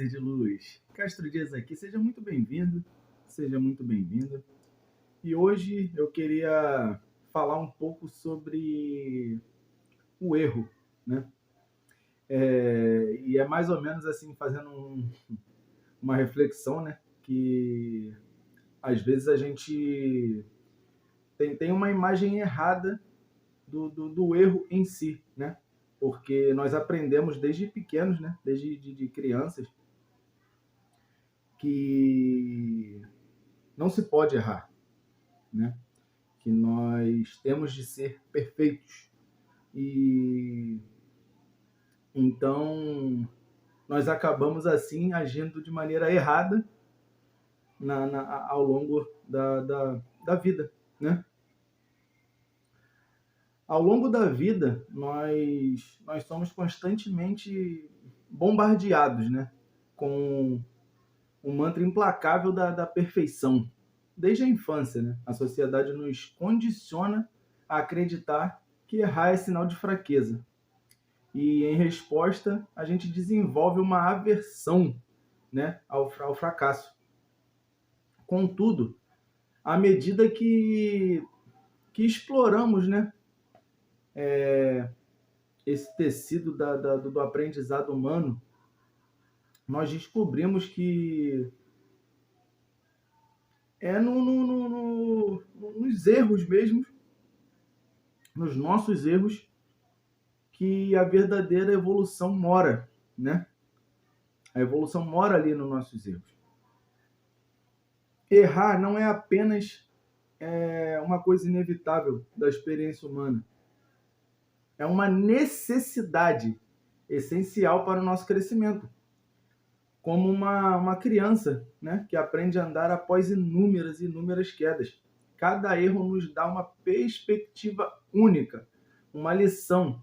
ser de luz. Castro Dias aqui, seja muito bem-vindo, seja muito bem-vinda. E hoje eu queria falar um pouco sobre o erro, né? E é mais ou menos assim, fazendo uma reflexão, né? Que às vezes a gente tem uma imagem errada do erro em si, né? Porque nós aprendemos desde pequenos, né? Desde de crianças, que não se pode errar, né? Que nós temos de ser perfeitos. E então nós acabamos assim agindo de maneira errada ao longo da vida, né? Ao longo da vida, nós somos constantemente bombardeados, né? Com um mantra implacável da perfeição. Desde a infância, né? A sociedade nos condiciona a acreditar que errar é sinal de fraqueza. E, em resposta, a gente desenvolve uma aversão, né, ao fracasso. Contudo, à medida que exploramos, né, esse tecido do aprendizado humano, nós descobrimos que é nos erros mesmo, nos nossos erros, que a verdadeira evolução mora, né? A evolução mora ali nos nossos erros. Errar não é apenas uma coisa inevitável da experiência humana. É uma necessidade essencial para o nosso crescimento. Como uma criança, né, que aprende a andar após inúmeras quedas. Cada erro nos dá uma perspectiva única, uma lição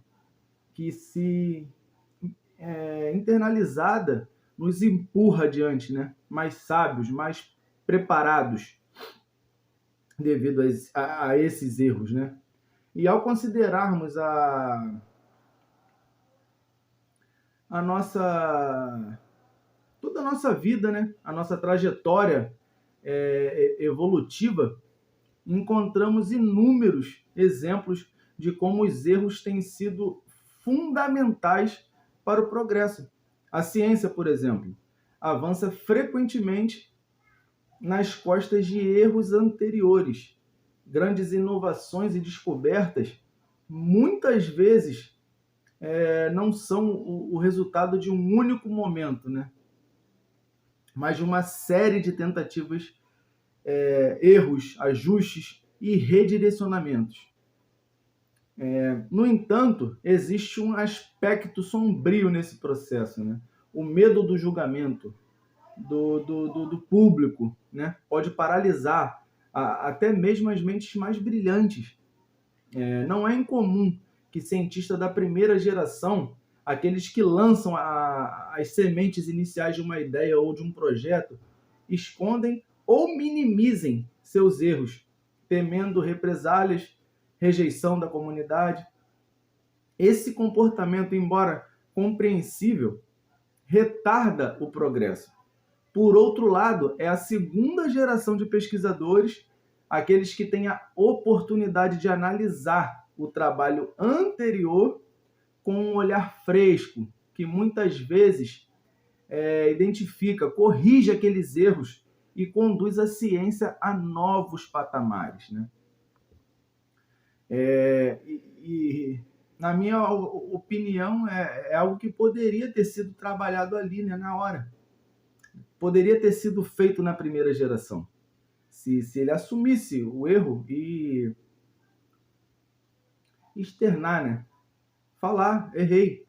que, se internalizada, nos empurra adiante, né? Mais sábios, mais preparados devido a esses erros, né? E ao considerarmos toda a nossa vida, né? A nossa trajetória evolutiva, encontramos inúmeros exemplos de como os erros têm sido fundamentais para o progresso. A ciência, por exemplo, avança frequentemente nas costas de erros anteriores. Grandes inovações e descobertas, muitas vezes, não são o resultado de um único momento, né? Mas de uma série de tentativas, erros, ajustes e redirecionamentos. No entanto, existe um aspecto sombrio nesse processo, né? O medo do julgamento do público, né? Pode paralisar até mesmo as mentes mais brilhantes. Não é incomum que cientistas da primeira geração, aqueles que lançam as sementes iniciais de uma ideia ou de um projeto, escondem ou minimizem seus erros, temendo represálias, rejeição da comunidade. Esse comportamento, embora compreensível, retarda o progresso. Por outro lado, é a segunda geração de pesquisadores, aqueles que têm a oportunidade de analisar o trabalho anterior com um olhar fresco, que muitas vezes identifica, corrige aqueles erros e conduz a ciência a novos patamares, né? Na minha opinião, é algo que poderia ter sido trabalhado ali, né, na hora. Poderia ter sido feito na primeira geração. Se ele assumisse o erro e externar, né? Falar, errei.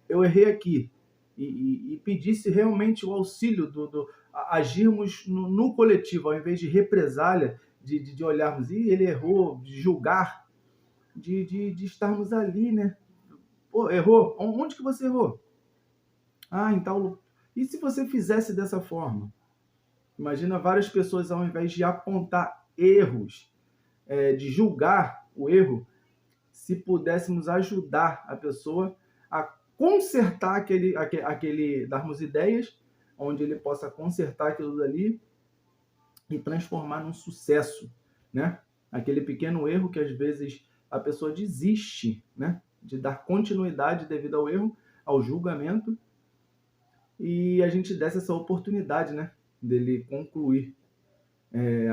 Eu errei aqui. E pedisse realmente o auxílio agirmos no coletivo, ao invés de represália, de olharmos, ele errou, de julgar, de estarmos ali, né? Pô, errou? Onde que você errou? Ah, em tal... E se você fizesse dessa forma? Imagina várias pessoas, ao invés de apontar erros, de julgar o erro, se pudéssemos ajudar a pessoa a consertar darmos ideias, onde ele possa consertar aquilo dali e transformar num sucesso, né? Aquele pequeno erro que às vezes a pessoa desiste, né, de dar continuidade devido ao erro, ao julgamento, e a gente desse essa oportunidade, né, dele concluir.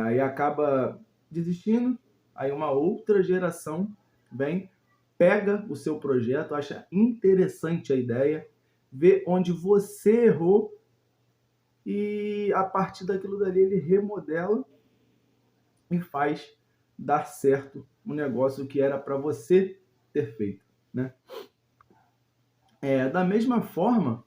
Aí acaba desistindo, aí uma outra geração vem, pega o seu projeto, acha interessante a ideia, vê onde você errou e a partir daquilo dali ele remodela e faz dar certo um negócio que era para você ter feito, né? Da mesma forma,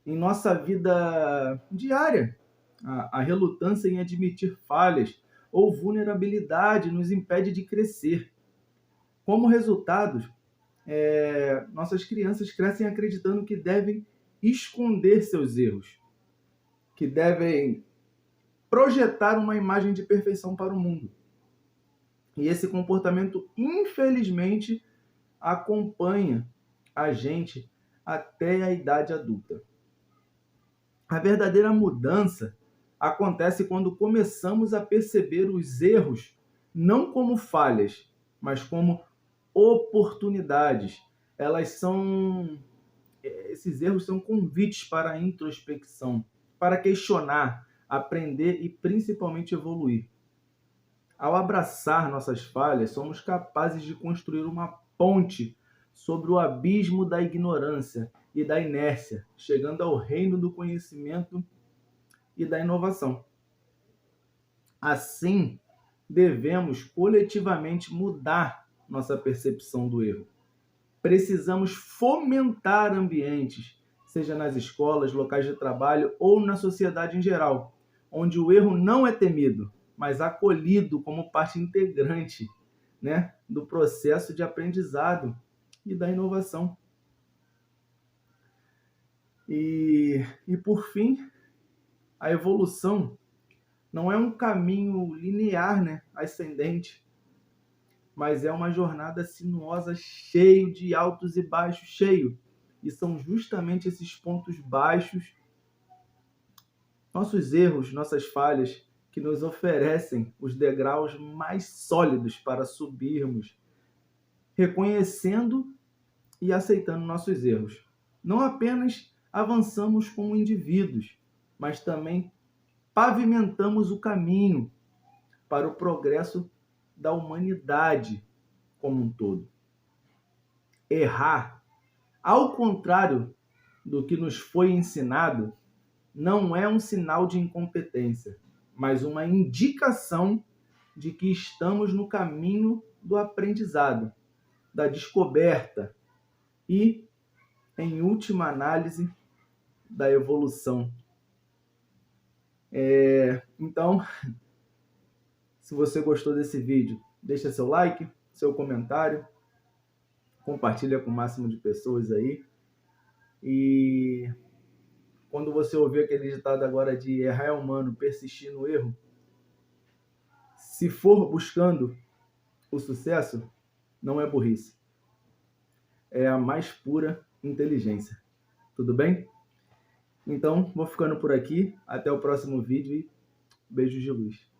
em nossa vida diária, a relutância em admitir falhas ou vulnerabilidade nos impede de crescer. Como resultado, nossas crianças crescem acreditando que devem esconder seus erros, que devem projetar uma imagem de perfeição para o mundo. E esse comportamento, infelizmente, acompanha a gente até a idade adulta. A verdadeira mudança acontece quando começamos a perceber os erros não como falhas, mas como oportunidades. Esses erros são convites para a introspecção, para questionar, aprender e principalmente evoluir. Ao abraçar nossas falhas, somos capazes de construir uma ponte sobre o abismo da ignorância e da inércia, chegando ao reino do conhecimento e da inovação. Assim, devemos coletivamente mudar nossa percepção do erro. Precisamos fomentar ambientes, seja nas escolas, locais de trabalho ou na sociedade em geral, onde o erro não é temido, mas acolhido como parte integrante, né, do processo de aprendizado e da inovação. E por fim, a evolução não é um caminho linear, né, ascendente, mas é uma jornada sinuosa, cheio de altos e baixos, cheio. E são justamente esses pontos baixos, nossos erros, nossas falhas, que nos oferecem os degraus mais sólidos para subirmos, reconhecendo e aceitando nossos erros. Não apenas avançamos como indivíduos, mas também pavimentamos o caminho para o progresso da humanidade como um todo. Errar, ao contrário do que nos foi ensinado, não é um sinal de incompetência, mas uma indicação de que estamos no caminho do aprendizado, da descoberta e, em última análise, da evolução. Então, se você gostou desse vídeo, deixa seu like, seu comentário, compartilha com o máximo de pessoas aí. E quando você ouvir aquele ditado agora de errar é humano, persistir no erro, se for buscando o sucesso, não é burrice. É a mais pura inteligência. Tudo bem? Então, vou ficando por aqui. Até o próximo vídeo e beijos de luz.